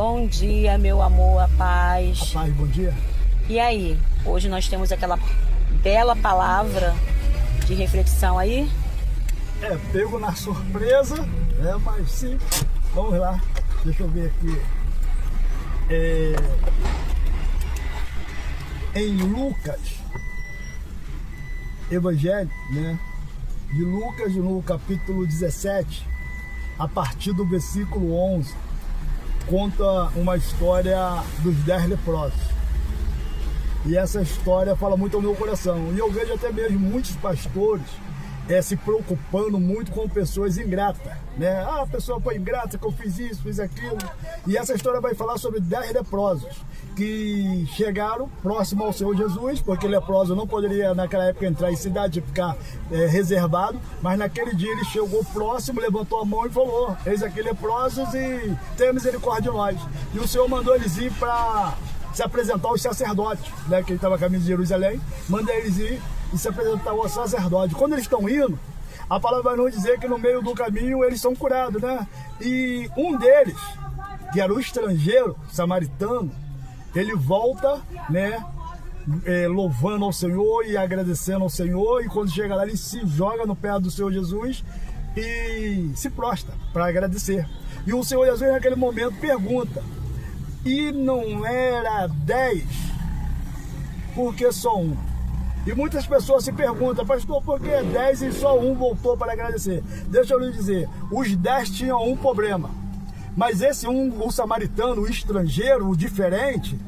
Bom dia, meu amor, a paz. A paz, bom dia. E aí, hoje nós temos aquela bela palavra de reflexão aí? Pego na surpresa, mas sim, vamos lá. Deixa eu ver aqui. Em Lucas, Evangelho, de Lucas, no capítulo 17, a partir do versículo 11, conta uma história dos 10 leprosos. E essa história fala muito ao meu coração. E eu vejo até mesmo muitos pastores se preocupando muito com pessoas ingratas, a pessoa foi ingrata, que eu fiz isso, fiz aquilo. E essa história vai falar sobre 10 leprosos que chegaram próximo ao Senhor Jesus, porque leproso não poderia naquela época entrar em cidade e ficar reservado, mas naquele dia ele chegou próximo, levantou a mão e falou: eis aqui leprosos e tenha misericórdia de nós. E o Senhor mandou eles ir para se apresentar aos sacerdotes, que ele estava a caminho de Jerusalém, manda eles ir e se apresentar aos sacerdotes. Quando eles estão indo, a palavra vai nos dizer que no meio do caminho eles são curados, E um deles, que era o estrangeiro, samaritano, ele volta, louvando ao Senhor e agradecendo ao Senhor, e quando chega lá ele se joga no pé do Senhor Jesus e se prostra para agradecer. E o Senhor Jesus naquele momento pergunta: e não era 10? Por que só um? E muitas pessoas se perguntam: pastor, por que 10 e só um voltou para agradecer? Deixa eu lhe dizer, os 10 tinham um problema. Mas esse um, o samaritano, o estrangeiro, o diferente,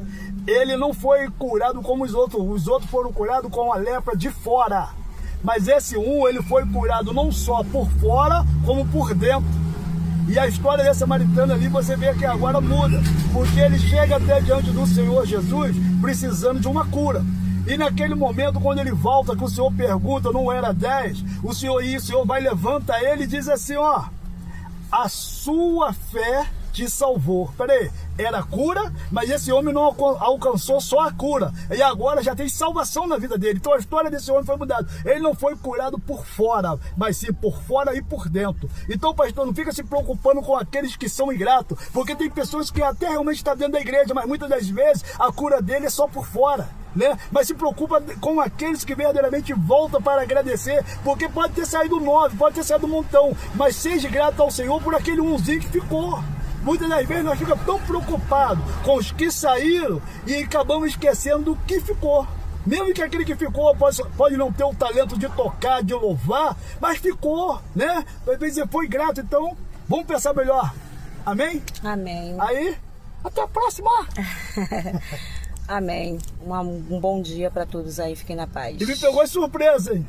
ele não foi curado como os outros. Os outros foram curados com a lepra de fora. Mas esse um, ele foi curado não só por fora, como por dentro. E a história desse samaritano ali, você vê que agora muda. Porque ele chega até diante do Senhor Jesus precisando de uma cura. E naquele momento, quando ele volta, que o Senhor pergunta, não era 10, o Senhor vai, levanta ele e diz assim: a sua fé te salvou. Peraí, era cura, mas esse homem não alcançou só a cura. E agora já tem salvação na vida dele. Então a história desse homem foi mudada. Ele não foi curado por fora, mas sim por fora e por dentro. Então, pastor, não fica se preocupando com aqueles que são ingratos, porque tem pessoas que até realmente estão dentro da igreja, mas muitas das vezes a cura dele é só por fora. Mas se preocupa com aqueles que verdadeiramente voltam para agradecer, porque pode ter saído 9, pode ter saído um montão, mas seja grato ao Senhor por aquele umzinho que ficou. Muitas das vezes nós ficamos tão preocupados com os que saíram e acabamos esquecendo do que ficou. Mesmo que aquele que ficou pode não ter o talento de tocar, de louvar, mas ficou, Às vezes foi grato. Então vamos pensar melhor. Amém? Amém. Aí, até a próxima. Amém. Um bom dia para todos aí, fiquem na paz. E me pegou de surpresa, hein?